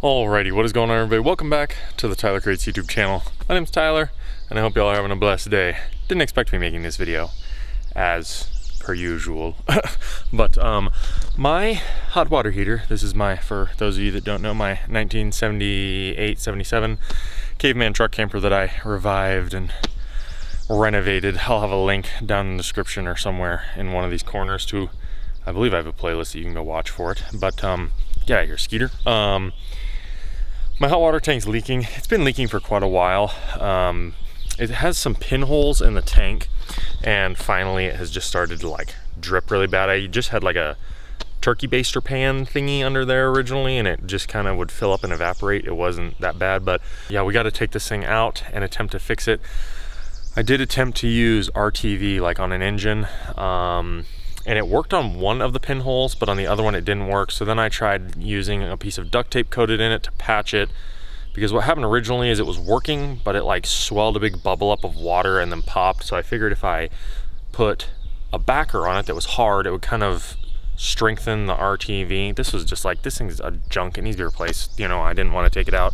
Alrighty, what is going on, everybody? Welcome back to the Tyler Creates YouTube channel. My name's Tyler, and I hope y'all are having a blessed day. Didn't expect to be making this video, as per usual. But my hot water heater, this is my, for those of you that don't know, my 1978-77 caveman truck camper that I revived and renovated. I'll have a link down in the description or somewhere in one of these corners to, I believe I have a playlist that you can go watch for it. But get out of here, Skeeter. My hot water tank's leaking. It's been leaking for quite a while. It has some pinholes in the tank, and finally it has just started to like drip really bad. I just had like a turkey baster pan thingy under there originally, and it just kind of would fill up and evaporate. It wasn't that bad, but yeah, we got to take this thing out and attempt to fix it. I did attempt to use RTV like on an engine, and it worked on one of the pinholes, but on the other one it didn't work. So then I tried using a piece of duct tape coated in it to patch it, because what happened originally is it was working, but it like swelled a big bubble up of water and then popped. So I figured if I put a backer on it that was hard, it would kind of strengthen the RTV. This was just like, this thing's a junk, it needs to be replaced. You know, I didn't want to take it out.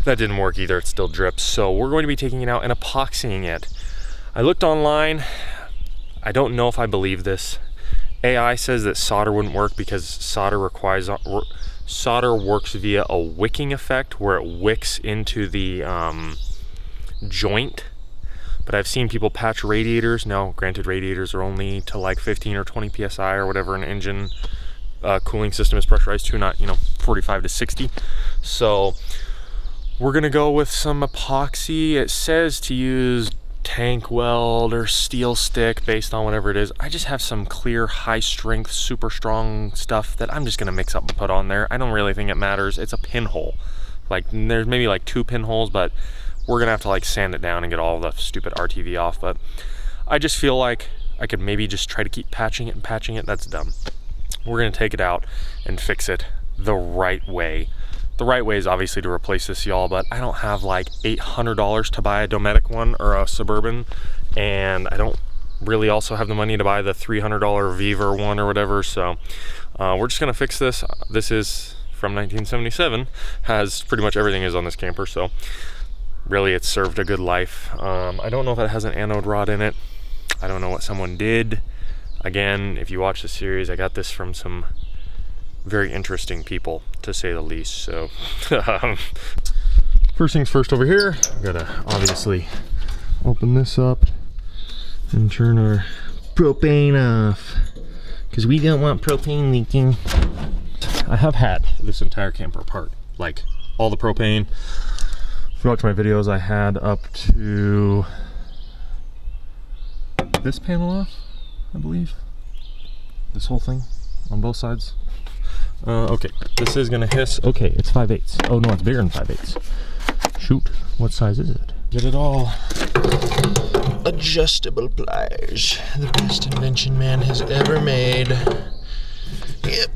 That didn't work either, it still drips. So we're going to be taking it out and epoxying it. I looked online. I don't know if I believe this. AI says that solder wouldn't work because solder works via a wicking effect where it wicks into the joint. But I've seen people patch radiators. Now, granted, radiators are only to like 15 or 20 psi or whatever an engine cooling system is pressurized to, not 45 to 60. So we're gonna go with some epoxy. It says to use tank weld or steel stick based on whatever it is. I just have some clear, high strength, super strong stuff that I'm just gonna mix up and put on there. I don't really think it matters. It's a pinhole. Like, there's maybe like 2 pinholes, but we're gonna have to like sand it down and get all the stupid RTV off. But I just feel like I could maybe just try to keep patching it and patching it. That's dumb. We're gonna take it out and fix it the right way. The right way is obviously to replace this, y'all, but I don't have like $800 to buy a Dometic one or a Suburban, and I don't really also have the money to buy the $300 Viva one or whatever. So we're just gonna fix this. This is from 1977, has pretty much everything is on this camper, so really it's served a good life. I don't know if it has an anode rod in it. I don't know what someone did. Again, if you watch the series, I got this from some very interesting people, to say the least. So first things first, over here we gotta obviously open this up and turn our propane off, because we don't want propane leaking. I have had this entire camper apart, like all the propane. If you watch my videos, I had up to this panel off, I believe, this whole thing on both sides. Okay, this is gonna hiss. Okay, it's 5/8. Oh no, it's bigger than 5/8. Shoot, what size is it? Get it all. Adjustable pliers, the best invention man has ever made. Yep,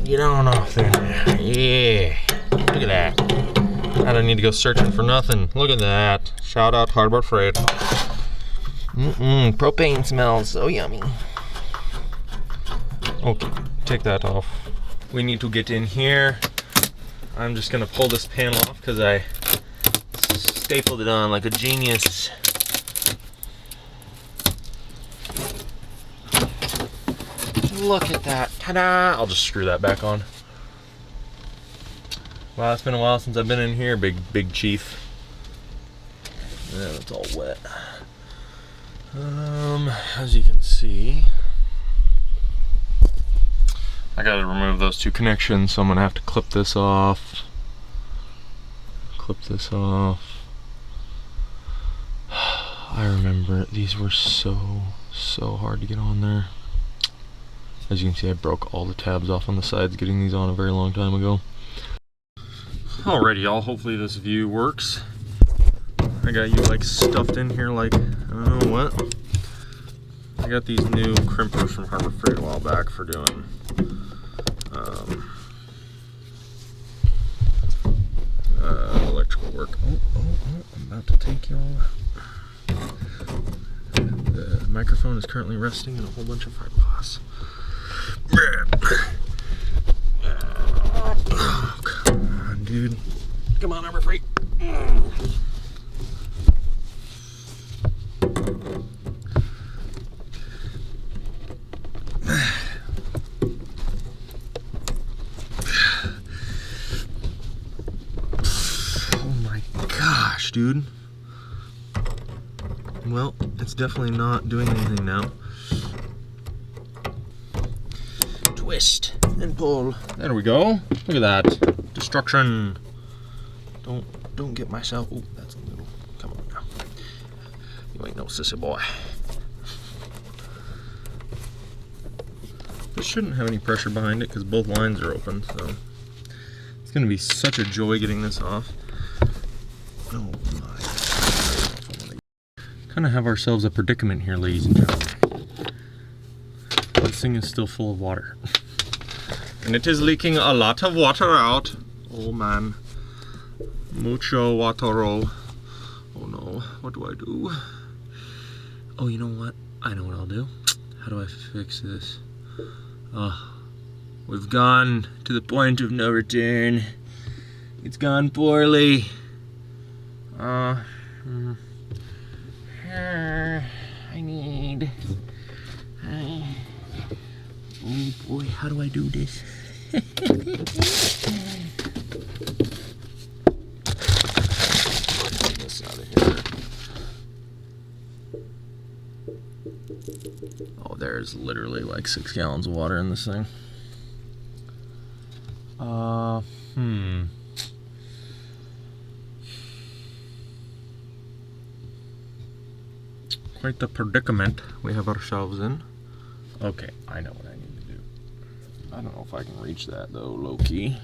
get on off there. Yeah, look at that. I don't need to go searching for nothing. Look at that. Shout out Hardboard Freight. Propane smells so yummy. Okay, take that off. We need to get in here. I'm just gonna pull this panel off because I stapled it on like a genius. Look at that, ta-da! I'll just screw that back on. Wow, it's been a while since I've been in here, big chief. Yeah, it's all wet. As you can see, I gotta remove those 2 connections, so I'm gonna have to clip this off. Clip this off. I remember these were so hard to get on there. As you can see, I broke all the tabs off on the sides getting these on a very long time ago. Alrighty, y'all, hopefully this view works. I got you like stuffed in here like, I don't know what. I got these new crimpers from Harbor Freight a while back for doing electrical work. Oh, I'm about to take y'all. The microphone is currently resting in a whole bunch of fiberglass. Oh, come on. dude. Come on, Armor Freight. Oh my gosh, dude. Well, it's definitely not doing anything now. Twist and pull. There we go. Look at that. Destruction. Don't get myself. Oh, that's a little. Come on now. You ain't no sissy boy. This shouldn't have any pressure behind it because both lines are open, so it's gonna be such a joy getting this off. Oh my. Kind of have ourselves a predicament here, ladies and gentlemen. This thing is still full of water. And it is leaking a lot of water out. Oh man. Mucho watero. Oh no, what do I do? Oh, you know what? I know what I'll do. How do I fix this? We've gone to the point of no return. It's gone poorly. I need... Oh boy, how do I do this? Get this out of here. Oh, there's literally like 6 gallons of water in this thing. Quite the predicament we have ourselves in. Okay, I know what I need to do. I don't know if I can reach that though, low key.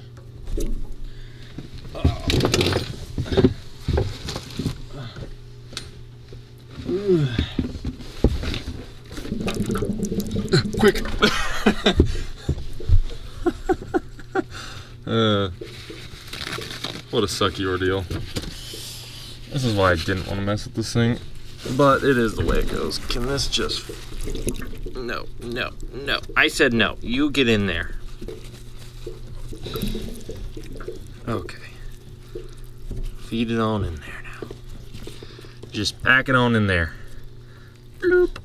Quick! What a sucky ordeal. This is why I didn't want to mess with this thing. But it is the way it goes. Can this just... No, no, no. I said no. You get in there. Okay. Feed it on in there now. Just pack it on in there. Bloop.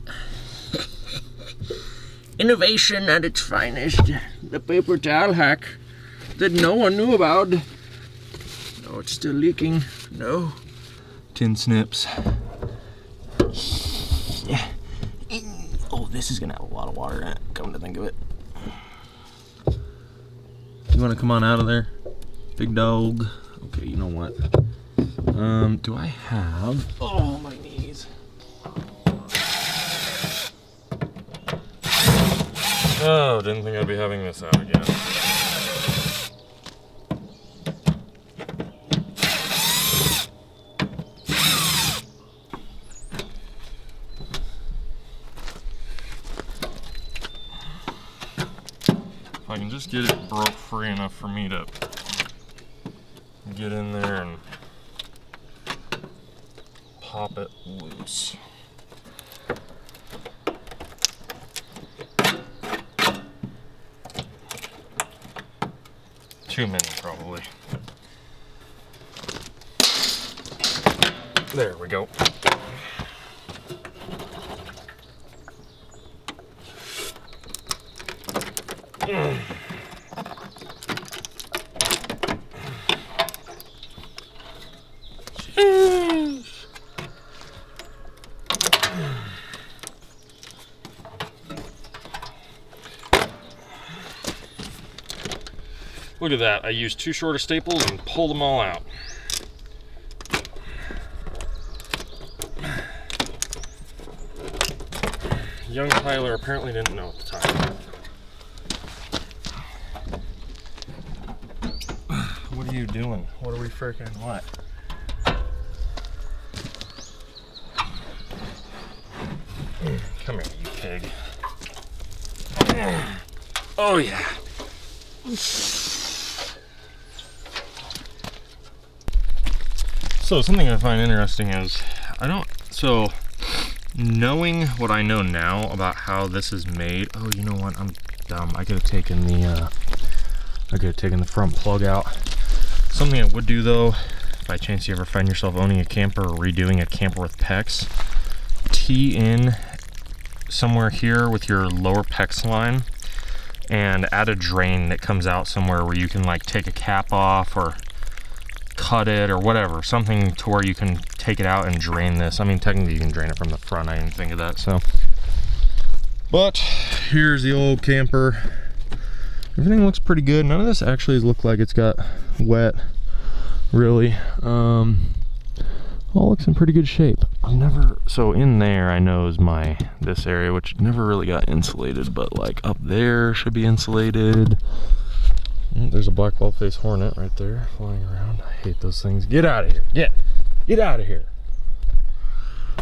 Innovation at its finest. The paper towel hack that no one knew about. Oh, it's still leaking. No. Tin snips. Oh, this is gonna have a lot of water in it, come to think of it. You wanna come on out of there, big dog? Okay, you know what? Do I have... Oh, my knees. Oh, didn't think I'd be having this out again. I can just get it broke free enough for me to get in there and pop it loose. Too many, probably. There we go. Look at that. I used 2 shorter staples and pulled them all out. Young Tyler apparently didn't know at the time. What are you doing? What are we freaking what? Come here, you pig. Oh yeah. So something I find interesting is so knowing what I know now about how this is made. Oh, you know what? I'm dumb. I could have taken the front plug out. Something I would do though, if by chance you ever find yourself owning a camper or redoing a camper with PEX, tee in somewhere here with your lower PEX line and add a drain that comes out somewhere where you can like take a cap off or cut it or whatever, something to where you can take it out and drain this. I mean, technically you can drain it from the front. I didn't think of that. So, but here's the old camper. Everything looks pretty good. None of this actually looked like it's got wet, really. All looks in pretty good shape. So in there I know is this area, which never really got insulated, but like up there should be insulated. There's a black ball face hornet right there flying around. I hate those things. Get out of here. Get out of here.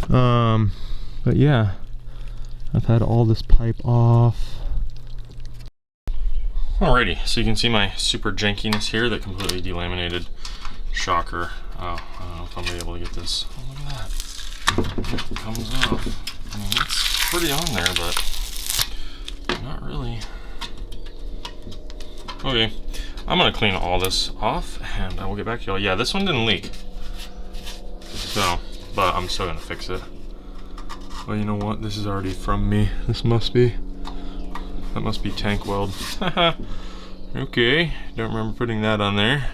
But yeah, I've had all this pipe off. Alrighty, so you can see my super jankiness here that completely delaminated. Shocker. Oh, I don't know if I'm gonna be able to get this. Oh, look at that. It comes off. I mean, it's pretty on there, but not really. Okay, I'm gonna clean all this off and I will get back to y'all. Yeah, this one didn't leak. So, but I'm still gonna fix it. Well, you know what? This is already from me. That must be tank weld. Okay, don't remember putting that on there.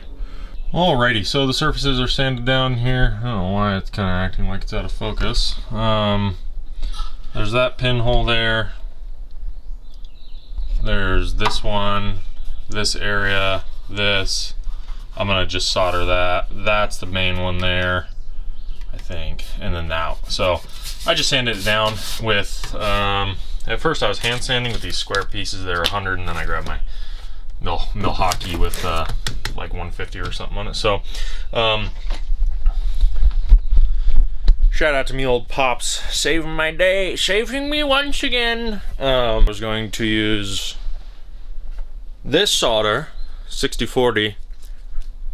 Alrighty, so the surfaces are sanded down here. I don't know why it's kind of acting like it's out of focus. There's that pinhole there. There's this one, this area, this. I'm gonna just solder that. That's the main one there, I think, and then that. So I just sanded it down with, at first I was hand sanding with these square pieces. They're 100, and then I grabbed my Milwaukee with like 150 or something on it. So shout out to me old pops, saving my day, saving me once again. I was going to use this solder, 6040.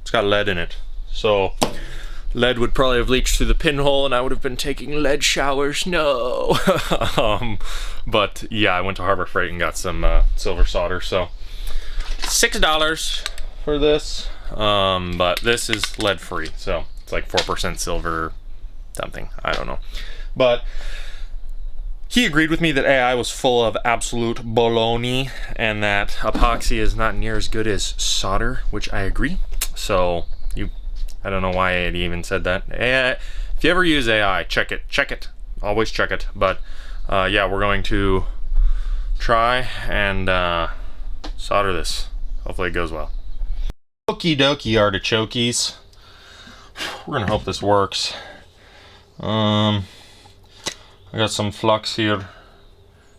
It's got lead in it, so lead would probably have leached through the pinhole and I would have been taking lead showers. No. But yeah, I went to Harbor Freight and got some silver solder. So $6 for this, but this is lead free, so it's like 4% silver something, I don't know. But he agreed with me that AI was full of absolute baloney and that epoxy is not near as good as solder, which I agree. So I don't know why he even said that. AI, if you ever use AI, check it, always check it. But yeah, we're going to try and solder this. Hopefully it goes well. Okie dokie, artichokes. We're gonna hope this works. I got some flux here.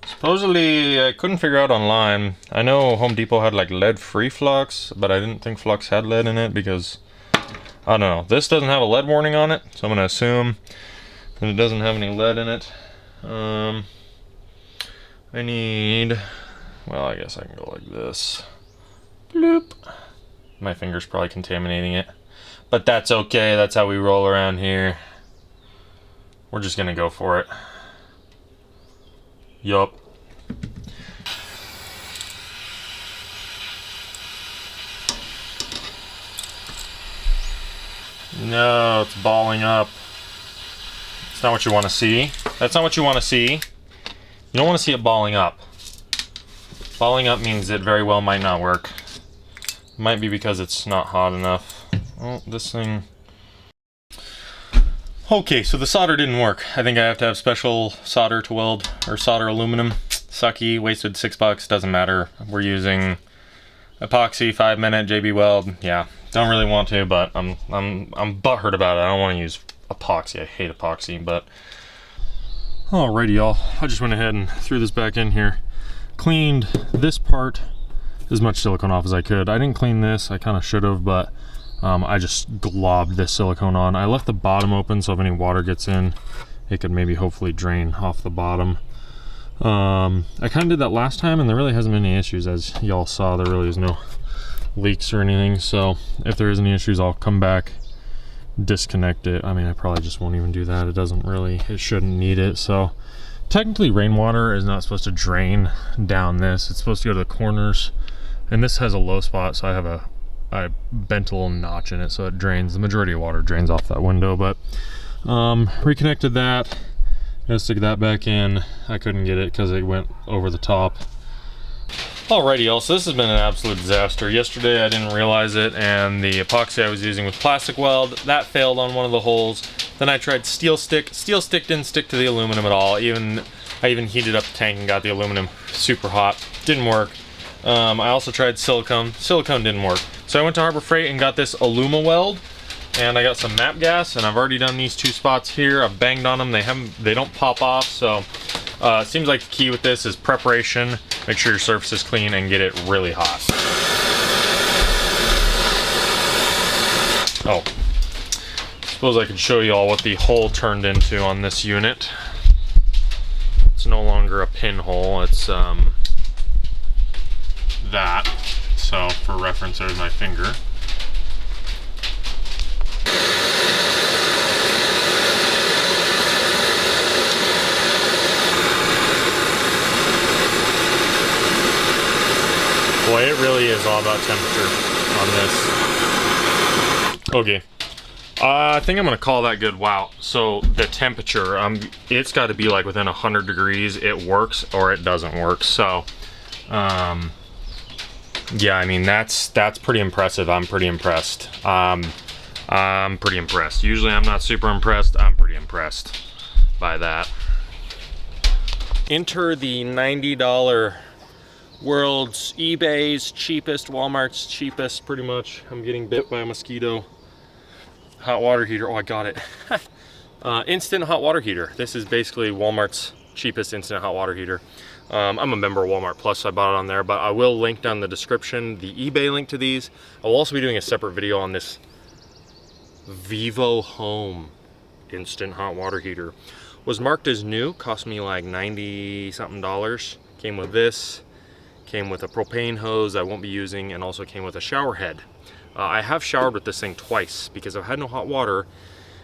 Supposedly, I couldn't figure out online. I know Home Depot had like lead-free flux, but I didn't think flux had lead in it because, I don't know. This doesn't have a lead warning on it, so I'm gonna assume that it doesn't have any lead in it. I need, well, I guess I can go like this. Bloop. My finger's probably contaminating it, but that's okay. That's how we roll around here. We're just gonna go for it. Yup. No, it's balling up. It's not what you want to see. That's not what you want to see. You don't want to see it balling up. Balling up means it very well might not work. Might be because it's not hot enough. Oh, this thing. Okay, so the solder didn't work. I think I have to have special solder to weld, or solder aluminum. Sucky, wasted $6, doesn't matter. We're using epoxy 5-minute JB Weld. Yeah, don't really want to, but I'm butthurt about it. I don't want to use epoxy. I hate epoxy, but alrighty, y'all. I just went ahead and threw this back in here. Cleaned this part, as much silicone off as I could. I didn't clean this. I kind of should have, but I just globbed this silicone on. I left the bottom open, so if any water gets in, it could maybe hopefully drain off the bottom. I kind of did that last time, and there really hasn't been any issues. As y'all saw, there really is no leaks or anything. So if there is any issues, I'll come back, disconnect it. I mean, I probably just won't even do that. It shouldn't need it. So technically, rainwater is not supposed to drain down this. It's supposed to go to the corners, and this has a low spot, so I have a I bent a little notch in it so it drains. The majority of water drains off that window, but reconnected that. Gotta stick that back in. I couldn't get it because it went over the top. Alrighty, y'all, so this has been an absolute disaster. Yesterday I didn't realize it, and the epoxy I was using with plastic weld, that failed on one of the holes. Then I tried steel stick. Steel stick didn't stick to the aluminum at all. I even heated up the tank and got the aluminum super hot. Didn't work. I also tried silicone. Silicone didn't work. So I went to Harbor Freight and got this alumaweld, and I got some MAP gas, and I've already done these 2 spots here. I've banged on them. They don't pop off, so it seems like the key with this is preparation. Make sure your surface is clean and get it really hot. Oh, suppose I could show you all what the hole turned into on this unit. It's no longer a pinhole, it's that. So for reference, there's my finger. Boy, it really is all about temperature on this. Okay, I think I'm gonna call that good. Wow, so the temperature, it's got to be like within 100 degrees. It works or it doesn't work. So, yeah, I mean, that's pretty impressive. I'm pretty impressed. I'm pretty impressed. Usually I'm not super impressed. I'm pretty impressed by that. Enter the $90 world's eBay's cheapest, Walmart's cheapest, pretty much. I'm getting bit by a mosquito. Hot water heater. Oh, I got it. Instant hot water heater. This is basically Walmart's cheapest instant hot water heater. I'm a member of Walmart Plus, so I bought it on there, but I will link down in the description the eBay link to these. I'll also be doing a separate video on this VIVOHOME instant hot water heater. Was marked as new, cost me like 90 something dollars. Came with this, came with a propane hose I won't be using, and also came with a shower head. I have showered with this thing twice because I've had no hot water,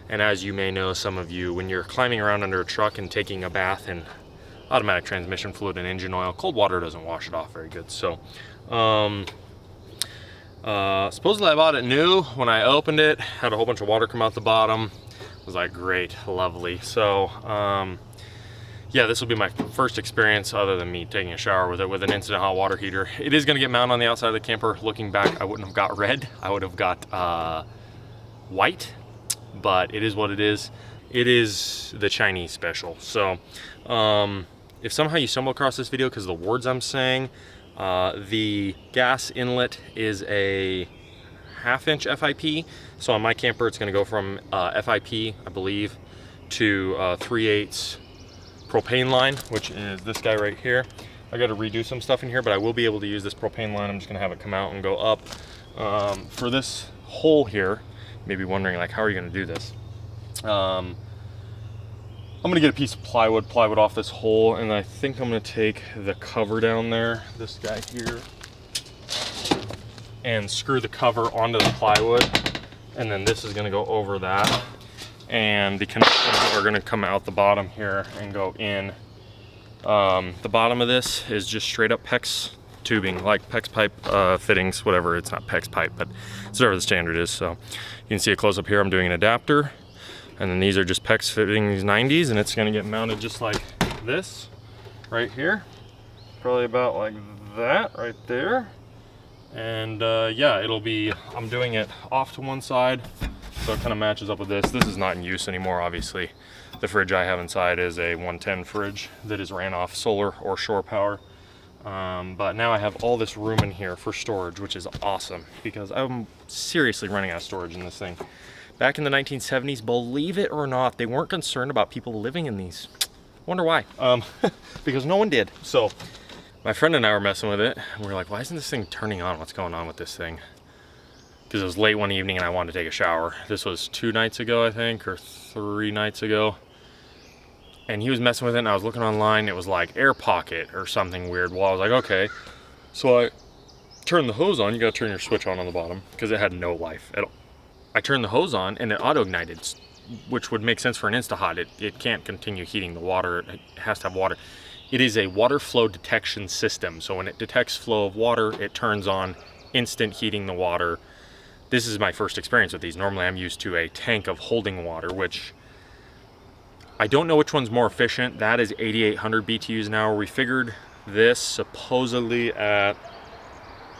and as you may know, some of you, when you're climbing around under a truck and taking a bath in automatic transmission fluid and engine oil, cold water doesn't wash it off very good. So supposedly I bought it new. When I opened it, had a whole bunch of water come out the bottom. I was like, great, lovely. So yeah, this will be my first experience other than me taking a shower with it, with an instant hot water heater. It is gonna get mounted on the outside of the camper. Looking back, I wouldn't have got red. I would have got white, but it is what it is. It is the Chinese special. So if somehow you stumble across this video because of the words I'm saying, the gas inlet is a 1/2 inch FIP. So on my camper, it's gonna go from FIP, I believe, to 3/8 propane line, which is this guy right here. I got to redo some stuff in here, but I will be able to use this propane line. I'm just gonna have it come out and go up. For this hole here, you may be wondering, like, how are you gonna do this? I'm gonna get a piece of plywood off this hole, and I think I'm gonna take the cover down there, this guy here, and screw the cover onto the plywood, and then this is gonna go over that. And the connections are gonna come out the bottom here and go in. The bottom of this is just straight up PEX tubing, like PEX pipe fittings, whatever. It's not PEX pipe, but it's whatever the standard is. So you can see a close up here. I'm doing an adapter, and then these are just PEX fittings 90s, and it's gonna get mounted just like this right here. Probably about like that right there. And yeah, it'll be, I'm doing it off to one side, so it kind of matches up with this. This is not in use anymore, obviously. The fridge I have inside is a 110 fridge that is ran off solar or shore power. But now I have all this room in here for storage, which is awesome because I'm seriously running out of storage in this thing. Back in the 1970s, believe it or not, they weren't concerned about people living in these. Wonder why? Because no one did. So my friend and I were messing with it, and we were like, why isn't this thing turning on? What's going on with this thing? Because it was late one evening and I wanted to take a shower. This was 2 nights ago, I think, or 3 nights ago. And he was messing with it, and I was looking online. It was like air pocket or something weird. Well, I was like, okay. So I turned the hose on. You gotta turn your switch on the bottom because it had no life at all. I turned the hose on and it auto ignited, which would make sense for an Insta-Hot. It can't continue heating the water. It has to have water. It is a water flow detection system. So when it detects flow of water, it turns on instant heating the water. this is my first experience with these. Normally I'm used to a tank of holding water, which I don't know which one's more efficient. That is 8,800 BTUs an hour. We figured this supposedly at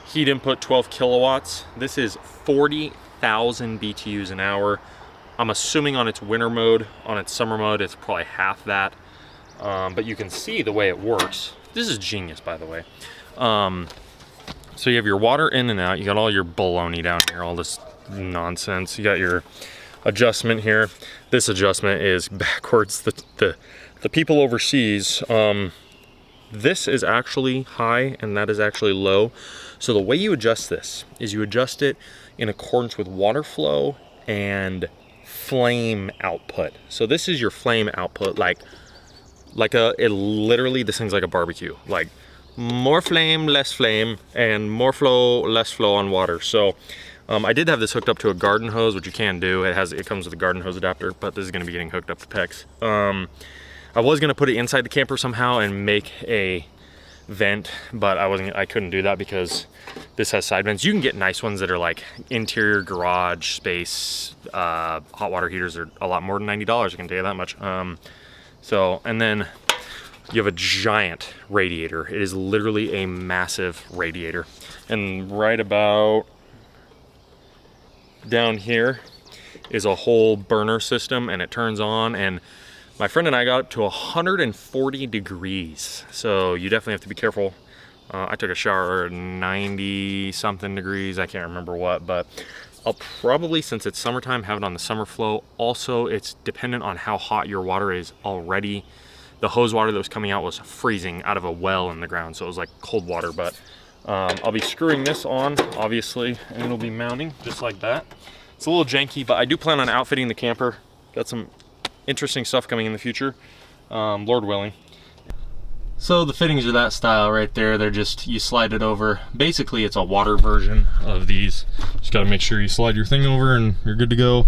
heat input 12 kilowatts. This is 40,000 BTUs an hour. I'm assuming on its winter mode. On its summer mode, it's probably half that. But you can see the way it works. This is genius, by the way. So you have your water in and out. You got all your baloney down here, all this nonsense. You got your adjustment here. This adjustment is backwards. The people overseas, this is actually high and that is actually low. So the way you adjust this is you adjust it in accordance with water flow and flame output. So this is your flame output, literally this thing's like a barbecue. Like more flame, less flame, and more flow, less flow on water. So I did have this hooked up to a garden hose, which you can do. It comes with a garden hose adapter, but this is gonna be getting hooked up to PEX. I was gonna put it inside the camper somehow and make a vent, but I couldn't do that because this has side vents. You can get nice ones that are like interior garage space. Hot water heaters are a lot more than $90, I can tell you that much. And then you have a giant radiator. It is literally a massive radiator. And right about down here is a whole burner system, and it turns on, and my friend and I got up to 140 degrees. So you definitely have to be careful. I took a shower at 90 something degrees. I can't remember what, but I'll probably, since it's summertime, have it on the summer flow. Also, it's dependent on how hot your water is already. The hose water that was coming out was freezing out of a well in the ground, so it was like cold water. But I'll be screwing this on, obviously, and it'll be mounting just like that. It's a little janky, but I do plan on outfitting the camper. Got some interesting stuff coming in the future, Lord willing. So the fittings are that style right there. They're just, you slide it over. Basically, it's a water version of these. Just got to make sure you slide your thing over and you're good to go.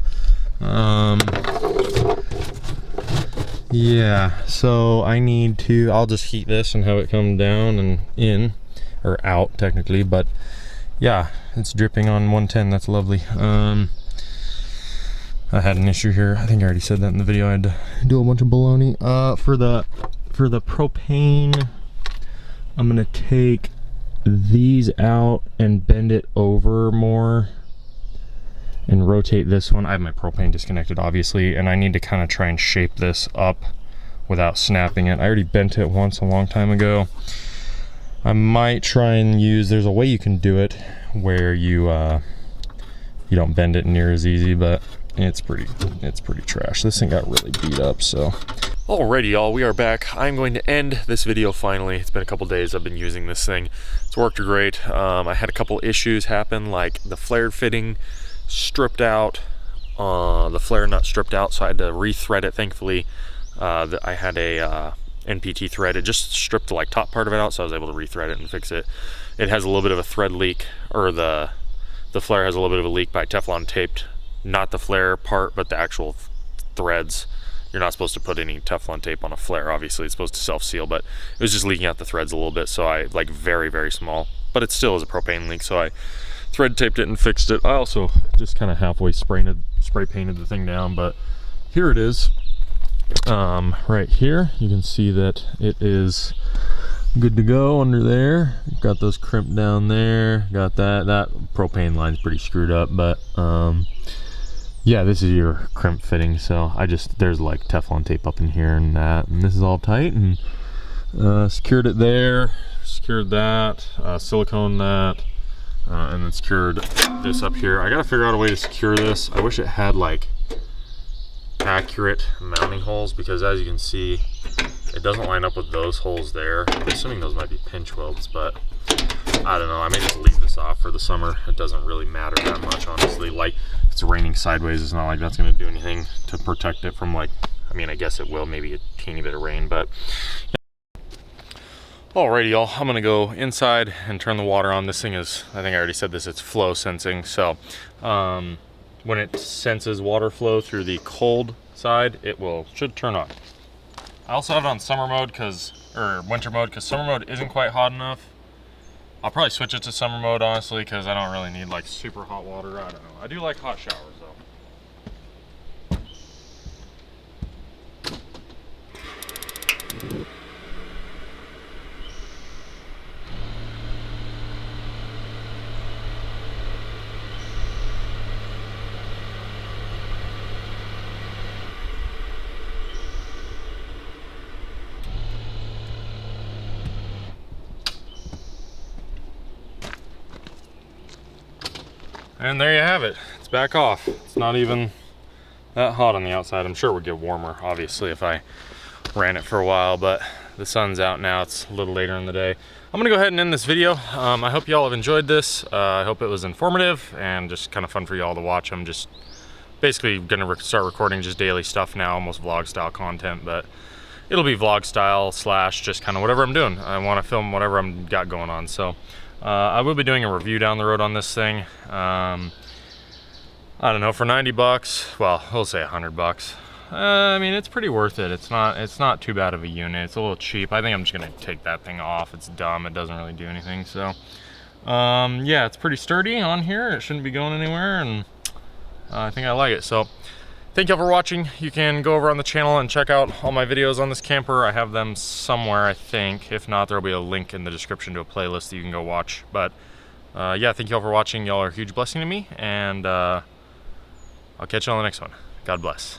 Yeah, so I'll just heat this and have it come down and in, or out technically, but yeah, it's dripping on 110. That's lovely. I had an issue here. I think I already said that in the video. I had to do a bunch of baloney. For the propane, I'm gonna take these out and bend it over more and rotate this one. I have my propane disconnected, obviously, and I need to kind of try and shape this up without snapping it. I already bent it once a long time ago. I might try and there's a way you can do it where you don't bend it near as easy, but it's pretty trash. This thing got really beat up, so. Alrighty, y'all, we are back. I'm going to end this video finally. It's been a couple days I've been using this thing. It's worked great. I had a couple issues happen, like the flared fitting stripped out, the flare nut stripped out, so I had to re-thread it. Thankfully, I had a NPT thread. It just stripped the top part of it out, so I was able to re-thread it and fix it. It has a little bit of a thread leak, or the flare has a little bit of a leak by Teflon taped. Not the flare part, but the actual threads. You're not supposed to put any Teflon tape on a flare. Obviously, it's supposed to self-seal, but it was just leaking out the threads a little bit, so I, very, very small. But it still is a propane leak, so I thread taped it and fixed it. I also just kind of halfway spray painted the thing down, but here it is. Right here, you can see that it is good to go under there. Got those crimped down there. Got that propane line's pretty screwed up, but yeah, this is your crimp fitting. So there's like Teflon tape up in here and that, and this is all tight, and secured it there, secured that, silicone that, and then secured this up here. I gotta figure out a way to secure this. I wish it had accurate mounting holes, because as you can see, it doesn't line up with those holes there. I'm assuming those might be pinch welds, but I don't know. I may just leave this off for the summer. It doesn't really matter that much, honestly. If it's raining sideways, it's not like that's going to do anything to protect it from I guess it will, maybe a teeny bit of rain, but yeah. Alrighty, y'all, I'm going to go inside and turn the water on. This thing is, I think I already said this, it's flow sensing, so when it senses water flow through the cold side, should turn on. I also have it on summer mode, or winter mode, because summer mode isn't quite hot enough. I'll probably switch it to summer mode, honestly, because I don't really need like super hot water. I don't know. I do like hot showers though. And there you have it. It's back off. It's not even that hot on the outside. I'm sure it would get warmer, obviously, if I ran it for a while, but the sun's out now. It's a little later in the day. I'm gonna go ahead and end this video. I hope y'all have enjoyed this. I hope it was informative and just kind of fun for y'all to watch. I'm just basically gonna start recording just daily stuff now, almost vlog style content, but it'll be vlog style slash just kind of whatever I'm doing. I want to film whatever I'm got going on. So I will be doing a review down the road on this thing. I don't know, for 90 bucks, well, we'll say 100 bucks. I mean, it's pretty worth it. It's not too bad of a unit. It's a little cheap. I think I'm just gonna take that thing off. It's dumb. It doesn't really do anything. So yeah, it's pretty sturdy on here. It shouldn't be going anywhere, and I think I like it. So thank y'all for watching. You can go over on the channel and check out all my videos on this camper. I have them somewhere, I think. If not, there'll be a link in the description to a playlist that you can go watch. But yeah, thank y'all for watching. Y'all are a huge blessing to me, and I'll catch you on the next one. God bless.